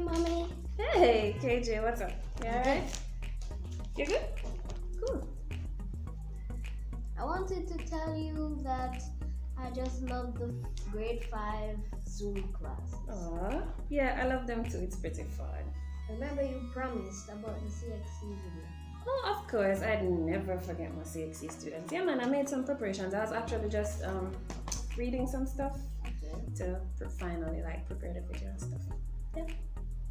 Mommy. Hey, KJ, what's up? You alright? You good? Cool. I wanted to tell you that I just love the grade 5 Zoom classes. Aw, yeah, I love them too. It's pretty fun. Remember you promised about the CXC video. Oh, of course, I'd never forget my CXC students. Yeah, man, I made some preparations. I was actually just reading some stuff to finally prepare the video and stuff. Yeah.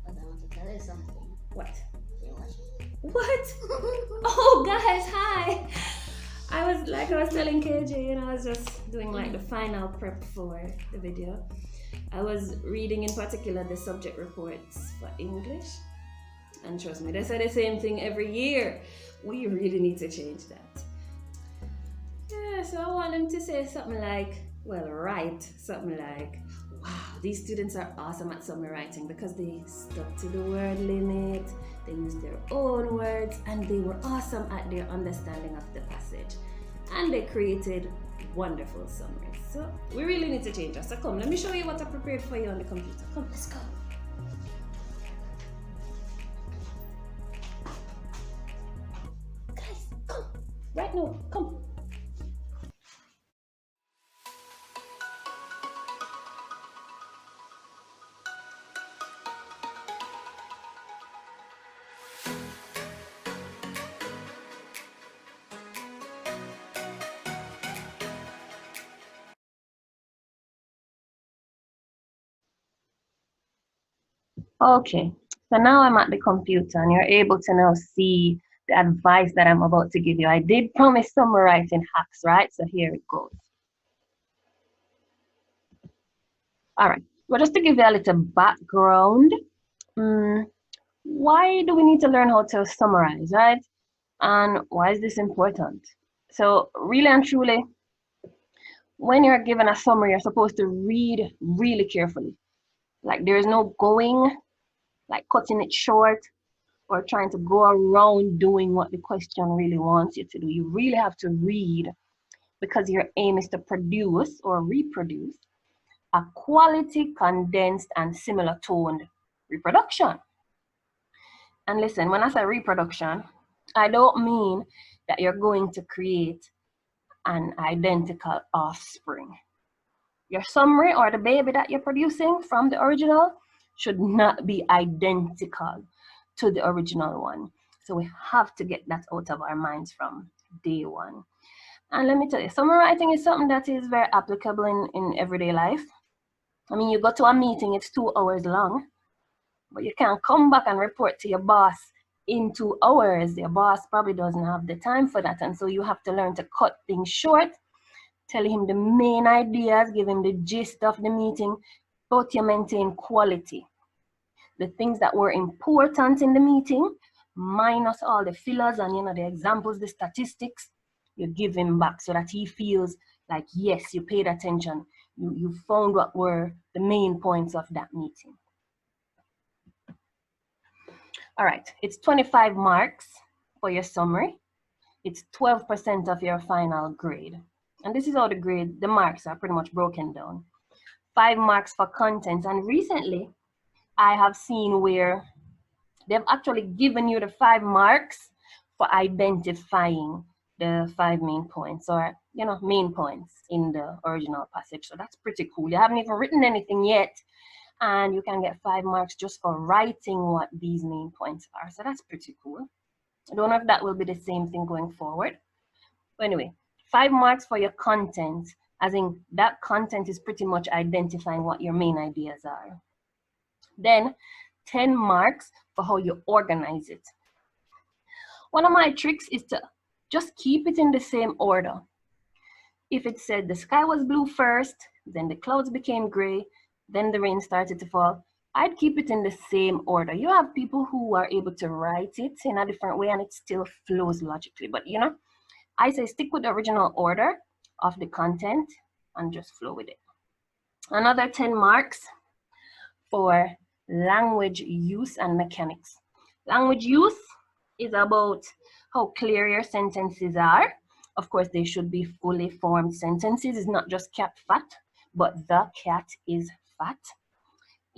But I want to tell you something. What? You watch it? What? Oh, guys, hi. I was telling KJ, I was just doing the final prep for the video. I was reading in particular the subject reports for English. And trust me, they say the same thing every year. We really need to change that. Yeah, so I want them to say something write something like, wow, these students are awesome at summary writing because they stuck to the word limit, they used their own words, and they were awesome at their understanding of the passage. And they created wonderful summaries. So we really need to change that. So come, let me show you what I prepared for you on the computer. Come, let's go. Guys, come. Right now, come. Okay, so now I'm at the computer and you're able to now see the advice that I'm about to give you. I did promise some writing hacks, right? So here it goes. All right, well, just to give you a little background, why do we need to learn how to summarize, right? And why is this important? So really and truly, when you're given a summary, you're supposed to read really carefully. There is no going, cutting it short, or trying to go around doing what the question really wants you to do. You really have to read because your aim is to produce or reproduce a quality, condensed, and similar toned reproduction. And listen, when I say reproduction, I don't mean that you're going to create an identical offspring. Your summary or the baby that you're producing from the original should not be identical to the original one. So we have to get that out of our minds from day one. And let me tell you, summary writing is something that is very applicable in everyday life. I mean, you go to a meeting, it's 2 hours long, but you can't come back and report to your boss in 2 hours. Your boss probably doesn't have the time for that. And so you have to learn to cut things short, tell him the main ideas, give him the gist of the meeting, but you maintain quality. The things that were important in the meeting, minus all the fillers and the examples, the statistics, you give him back so that he feels like, yes, you paid attention. You found what were the main points of that meeting. All right, it's 25 marks for your summary. It's 12% of your final grade. And this is how the marks are pretty much broken down. 5 marks for content. And recently, I have seen where they've actually given you the 5 marks for identifying the 5 main points or, main points in the original passage. So that's pretty cool. You haven't even written anything yet, and you can get 5 marks just for writing what these main points are. So that's pretty cool. I don't know if that will be the same thing going forward. But anyway, 5 marks for your content, as in that content is pretty much identifying what your main ideas are. Then 10 marks for how you organize it. One of my tricks is to just keep it in the same order. If it said the sky was blue first, then the clouds became gray, then the rain started to fall, I'd keep it in the same order. You have people who are able to write it in a different way and it still flows logically. But I say stick with the original order of the content and just flow with it. Another 10 marks for language use and mechanics. Language use is about how clear your sentences are. Of course, they should be fully formed sentences. It's not just cat fat, but the cat is fat.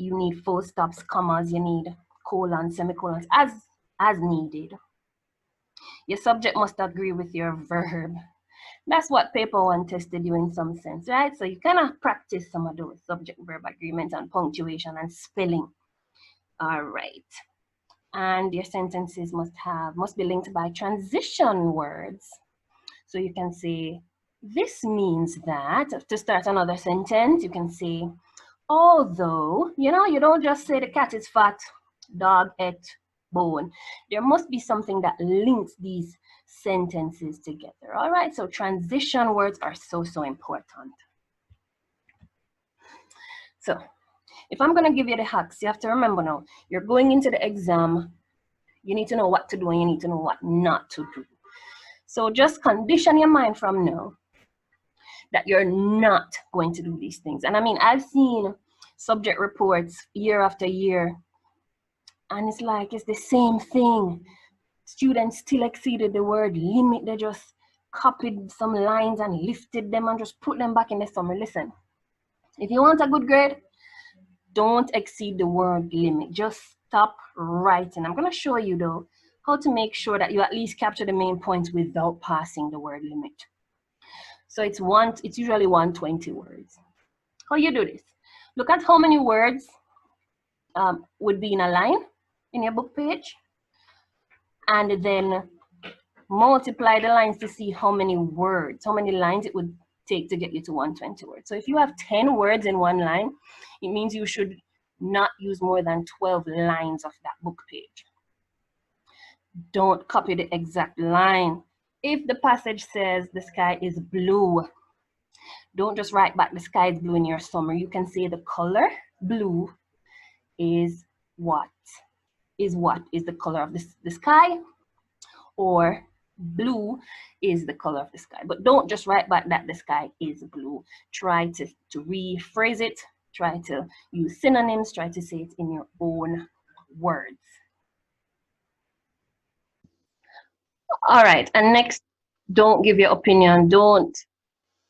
You need full stops, commas, you need colons, semicolons, as needed. Your subject must agree with your verb. That's what paper one tested you in some sense, right? So you kind of practice some of those subject-verb agreements and punctuation and spelling. All right. And your sentences must be linked by transition words. So you can say, this means that, to start another sentence, you can say, although, you don't just say the cat is fat, dog ate bone. There must be something that links these sentences together. All right, so transition words are so important. So if I'm going to give you the hacks, you have to remember now, you're going into the exam, you need to know what to do and you need to know what not to do. So just condition your mind from now that you're not going to do these things. And I mean, I've seen subject reports year after year, and it's like, it's the same thing. Students still exceeded the word limit. They just copied some lines and lifted them and just put them back in the summary. Listen, if you want a good grade, don't exceed the word limit. Just stop writing. I'm going to show you though how to make sure that you at least capture the main points without passing the word limit. So it's usually 120 words. How you do this? Look at how many words would be in a line in your book page, and then multiply the lines to see how many words, how many lines it would take to get you to 120 words. So if you have 10 words in one line, it means you should not use more than 12 lines of that book page. Don't copy the exact line. If the passage says the sky is blue, don't just write back the sky is blue in your summary. You can say the color blue is what? Is the color of the sky, or blue is the color of the sky. But don't just write back that the sky is blue. Try to rephrase it. Try to use synonyms. Try to say it in your own words. All right, and next, don't give your opinion. Don't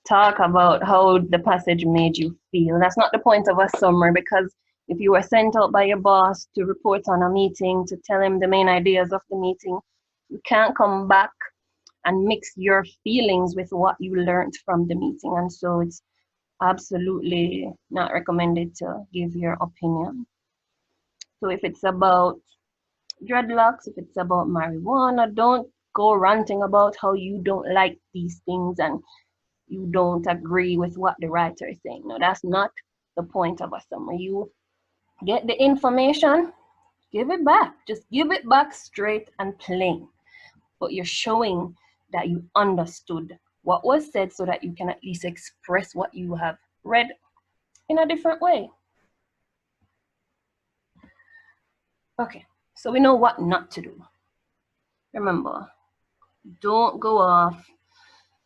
talk about how the passage made you feel. That's not the point of a summary, because if you were sent out by your boss to report on a meeting, to tell him the main ideas of the meeting, you can't come back and mix your feelings with what you learned from the meeting. And so it's absolutely not recommended to give your opinion. So if it's about dreadlocks, if it's about marijuana, don't go ranting about how you don't like these things and you don't agree with what the writer is saying. No, that's not the point of a summary. You get the information, give it back. Just give it back straight and plain. But you're showing that you understood what was said so that you can at least express what you have read in a different way. Okay, so we know what not to do. Remember, don't go off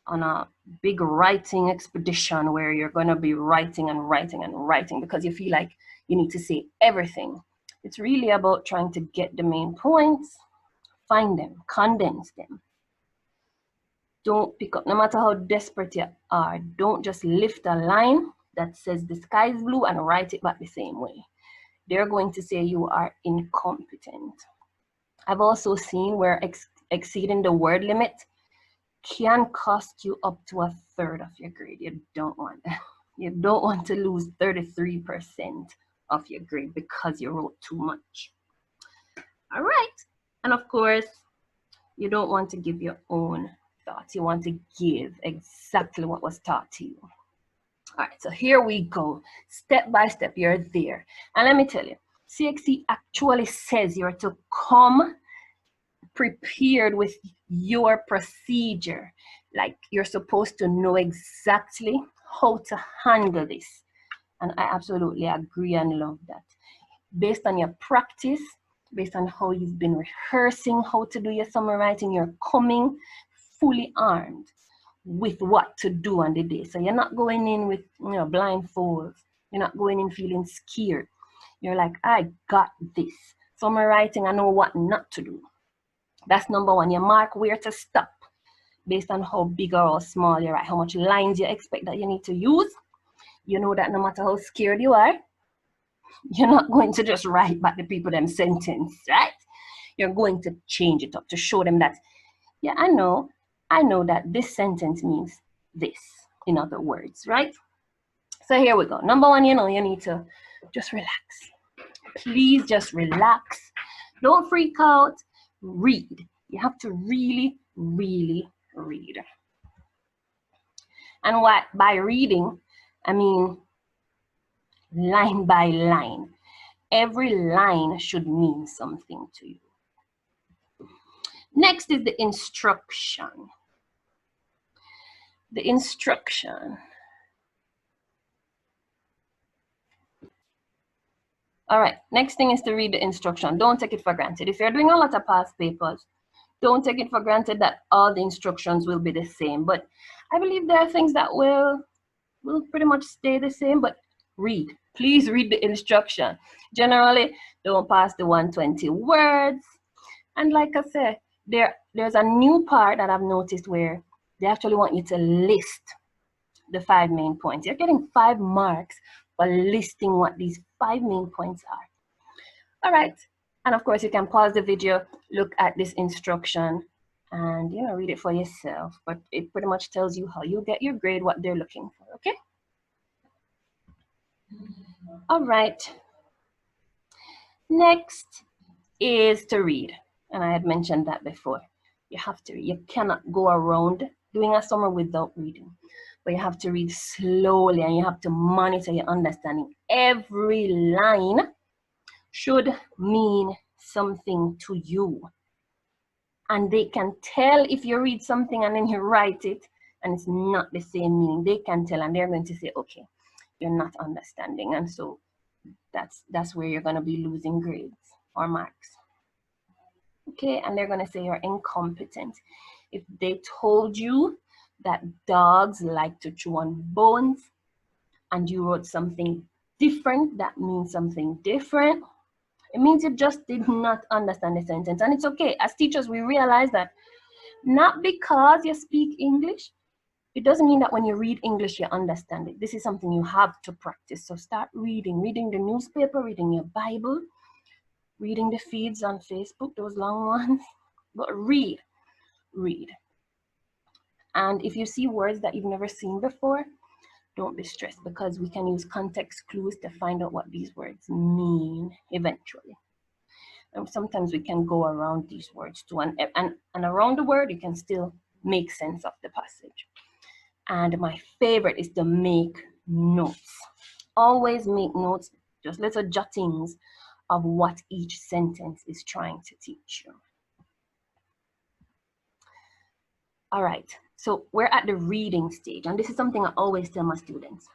on a big writing expedition where you're going to be writing and writing and writing because you feel like you need to say everything. It's really about trying to get the main points, find them, condense them. Don't pick up, no matter how desperate you are, don't just lift a line that says the sky is blue and write it back the same way. They're going to say you are incompetent. I've also seen where exceeding the word limit can cost you up to 1/3 of your grade. You don't want that. You don't want to lose 33% of your grade because you wrote too much. All right. And of course, you don't want to give your own thoughts. You want to give exactly what was taught to you. All right, so here we go. Step by step, you're there. And let me tell you, CXC actually says you're to come prepared with your procedure. Like you're supposed to know exactly how to handle this. And I absolutely agree and love that. Based on your practice, based on how you've been rehearsing how to do your summary writing, you're coming fully armed with what to do on the day. So you're not going in with blindfolds. You're not going in feeling scared. You're like, I got this. Summary writing, I know what not to do. That's number one. You mark where to stop based on how big or small you write, how much lines you expect that you need to use. You know that no matter how scared you are, You're not going to just write back the people them sentence, right? You're going to change it up to show them that, yeah, I know that this sentence means this, in other words, right? So here we go. Number one, you need to just relax. Please just relax. Don't freak out. Read. You have to really, really read. And what by reading, I mean line by line. Every line should mean something to you. Next is the instruction. The instruction. All right, next thing is to read the instruction. Don't take it for granted. If you're doing a lot of past papers, don't take it for granted that all the instructions will be the same. But I believe there are things that will pretty much stay the same, but read. Please read the instruction. Generally, don't pass the 120 words. And like I said, there's a new part that I've noticed where they actually want you to list the 5 main points. You're getting 5 marks for listing what these 5 main points are. All right. And of course, you can pause the video, look at this instruction, and read it for yourself. But it pretty much tells you how you get your grade, what they're looking for, okay? All right. Next is to read. And I had mentioned that before. You have to read. You cannot go around doing a summer without reading. But you have to read slowly and you have to monitor your understanding. Every line should mean something to you. And they can tell if you read something and then you write it and it's not the same meaning. They can tell and they're going to say, okay, you're not understanding. And so that's where you're going to be losing grades or marks. Okay, and they're going to say you're incompetent. If they told you that dogs like to chew on bones and you wrote something different, that means something different. It means you just did not understand the sentence. And it's okay. As teachers, we realize that not because you speak English, it doesn't mean that when you read English, you understand it. This is something you have to practice. So start reading the newspaper, reading your Bible, reading the feeds on Facebook, those long ones. But read. And if you see words that you've never seen before, don't be stressed because we can use context clues to find out what these words mean eventually. And sometimes we can go around these words too. And around the word, you can still make sense of the passage. And my favorite is to make notes. Always make notes, just little jottings of what each sentence is trying to teach you. All right, so we're at the reading stage, and this is something I always tell my students.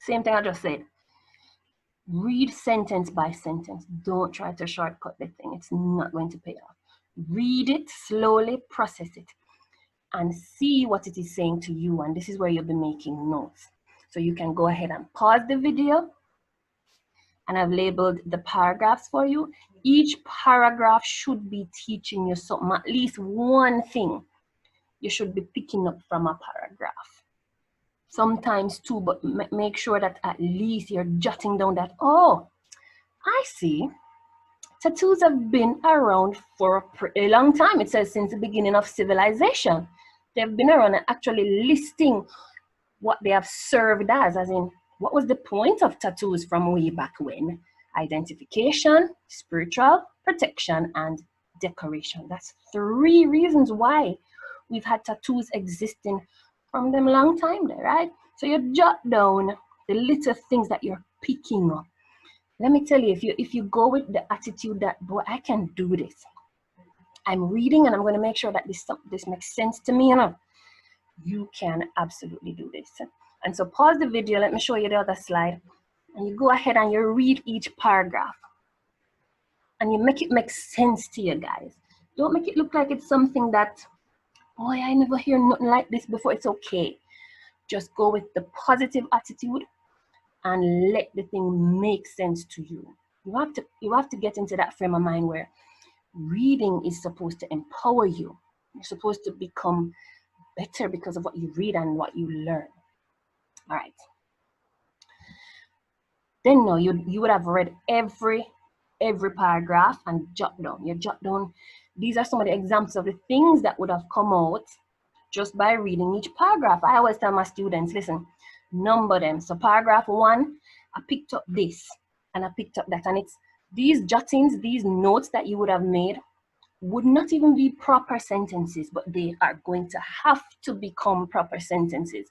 Same thing I just said. Read sentence by sentence. Don't try to shortcut the thing. It's not going to pay off. Read it slowly, process it, and see what it is saying to you. And this is where you'll be making notes. So you can go ahead and pause the video. And I've labeled the paragraphs for you. Each paragraph should be teaching you something, at least one thing you should be picking up from a paragraph. Sometimes two, but make sure that at least you're jotting down that, oh, I see. Tattoos have been around for a pretty long time. It says since the beginning of civilization. They've been around and actually listing what they have served as in, what was the point of tattoos from way back when? Identification, spiritual protection, and decoration. That's 3 reasons why we've had tattoos existing from them long time there, right? So you jot down the little things that you're picking up. Let me tell you, if you go with the attitude that, boy, I can do this. I'm reading and I'm going to make sure that this makes sense to me, you can absolutely do this. And so pause the video, let me show you the other slide. And you go ahead and you read each paragraph. And you make it make sense to you guys. Don't make it look like it's something that, boy, I never hear nothing like this before. It's okay. Just go with the positive attitude and let the thing make sense to you. You have to get into that frame of mind where reading is supposed to empower you. You're supposed to become better because of what you read and what you learn. All right. Then no, you would have read every paragraph and jot down. You jot down. These are some of the examples of the things that would have come out just by reading each paragraph. I always tell my students, listen, number them. So paragraph 1, I picked up this and I picked up that. And it's these jottings, these notes that you would have made would not even be proper sentences, but they are going to have to become proper sentences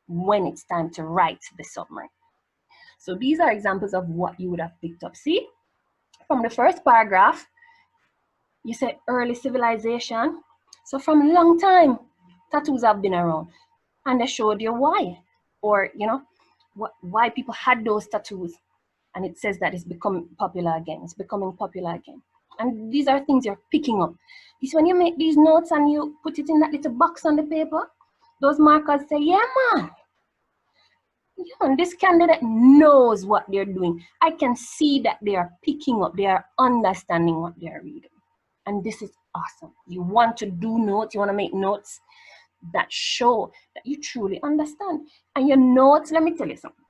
when it's time to write the summary. So these are examples of what you would have picked up. See, from the first paragraph, you said early civilization. So from a long time, tattoos have been around, and they showed you why, or you know, why people had those tattoos, and it says that it's becoming popular again. It's becoming popular again, and these are things you're picking up. This when you make these notes and you put it in that little box on the paper, those markers say, yeah, man. Yeah, and this candidate knows what they're doing. I can see that they are picking up, they are understanding what they are reading. And this is awesome. You want to do notes, you want to make notes that show that you truly understand. And your notes, let me tell you something.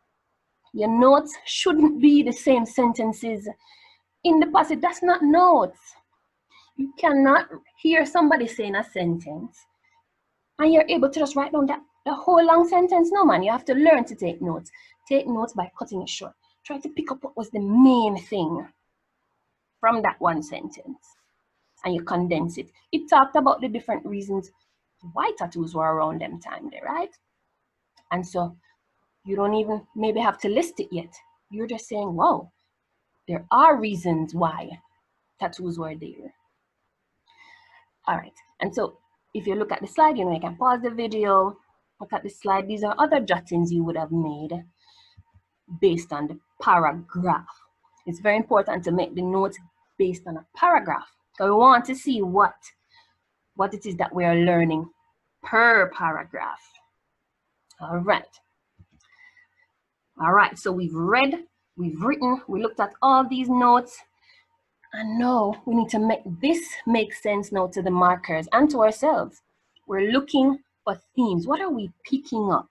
Your notes shouldn't be the same sentences in the passage. That's not notes. You cannot hear somebody saying a sentence and you're able to just write down the whole long sentence. No, man, you have to learn to take notes. Take notes by cutting it short. Try to pick up what was the main thing from that one sentence, and you condense it. It talked about the different reasons why tattoos were around them time there, right? And so you don't even maybe have to list it yet. You're just saying, wow, there are reasons why tattoos were there. All right, and so if you look at the slide, you know, you can pause the video, look at the slide. These are other jottings you would have made based on the paragraph. It's very important to make the notes based on a paragraph. So we want to see what it is that we are learning per paragraph. All right. All right, so we've read, we've written, we looked at all these notes, and now we need to make this make sense now to the markers and to ourselves. We're looking for themes. What are we picking up?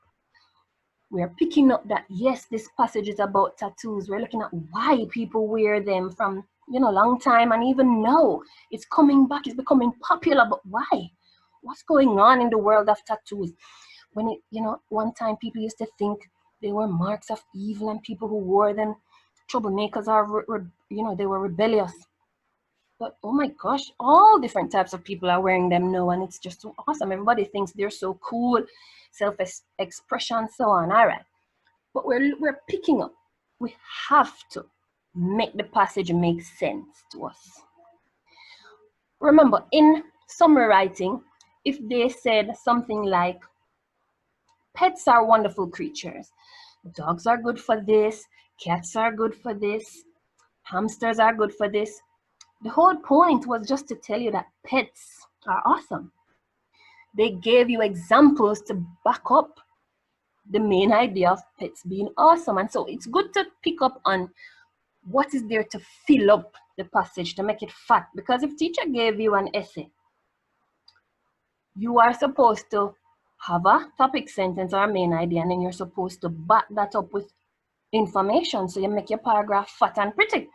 We're picking up that, yes, this passage is about tattoos. We're looking at why people wear them from, you know, long time, and even now it's coming back, it's becoming popular, but why? What's going on in the world of tattoos? When it, you know, one time people used to think they were marks of evil, and people who wore them, troublemakers, or you know, they were rebellious. But oh my gosh, all different types of people are wearing them now, and it's just so awesome. Everybody thinks they're so cool, self-expression, so on. All right, but we're picking up. We have to make the passage make sense to us. Remember, in summary writing, if they said something like, pets are wonderful creatures. Dogs are good for this. Cats are good for this. Hamsters are good for this. The whole point was just to tell you that pets are awesome. They gave you examples to back up the main idea of pets being awesome. And so it's good to pick up on what is there to fill up the passage, to make it fat. Because if teacher gave you an essay, you are supposed to have a topic sentence or a main idea, and then you're supposed to back that up with information, so you make your paragraph fat and pretty.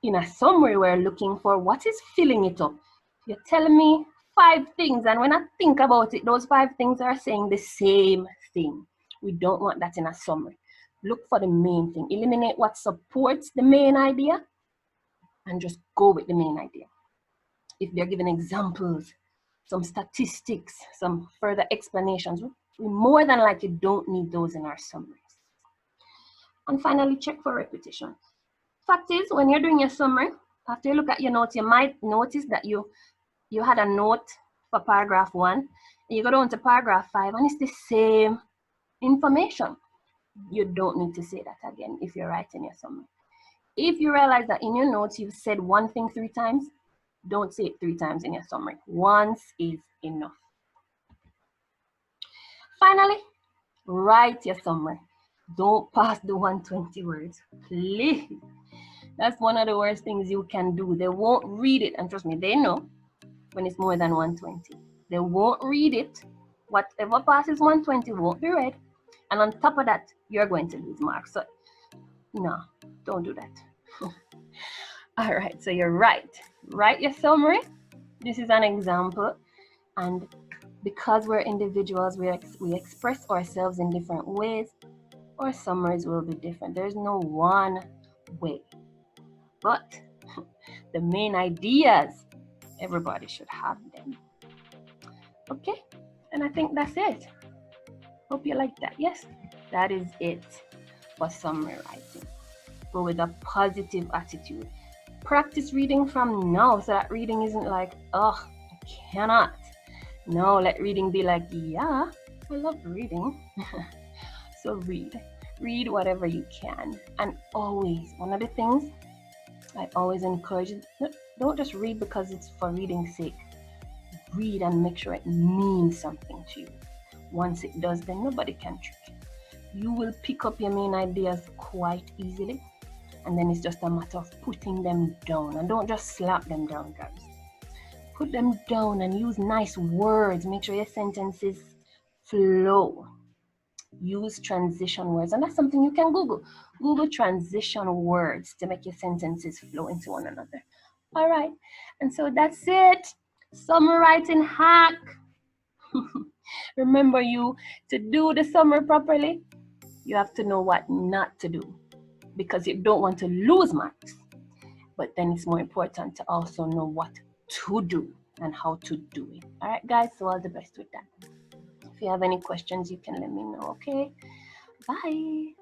In a summary, we're looking for what is filling it up. You're telling me 5 things, and when I think about it, those 5 things are saying the same thing. We don't want that in a summary. Look for the main thing. Eliminate what supports the main idea and just go with the main idea. If they're giving examples, some statistics, some further explanations, we more than likely don't need those in our summaries. And finally, check for repetition. Fact is, when you're doing your summary, after you look at your notes, you might notice that you had a note for paragraph 1, and you go down to paragraph 5, and it's the same information. You don't need to say that again if you're writing your summary. If you realize that in your notes you've said one thing 3 times, don't say it 3 times in your summary. Once is enough. Finally, write your summary. Don't pass the 120 words, please. That's one of the worst things you can do. They won't read it, and trust me, they know when it's more than 120. They won't read it. Whatever passes 120 won't be read, and on top of that, you're going to lose marks. So No, don't do that. All right, so you're right. Write your summary. This is an example. And because we're individuals, we express ourselves in different ways. Our summaries will be different. There's no one way. But the main ideas, everybody should have them. Okay? And I think that's it. Hope you like that. Yes, that is it for summary writing. Go with a positive attitude. Practice reading from now so that reading isn't like, oh, I cannot. No, let reading be like, yeah, I love reading. So read whatever you can. And always, one of the things I always encourage, don't just read because it's for reading's sake. Read and make sure it means something to you. Once it does, then nobody can trick you. You will pick up your main ideas quite easily. And then it's just a matter of putting them down. And don't just slap them down, guys. Put them down and use nice words. Make sure your sentences flow. Use transition words. And that's something you can Google. Google transition words to make your sentences flow into one another. All right. And so that's it. Summary writing hack. Remember, to do the summary properly, you have to know what not to do, because you don't want to lose marks. But then it's more important to also know what to do and how to do it. All right, guys, so all the best with that. If you have any questions, you can let me know, okay? Bye.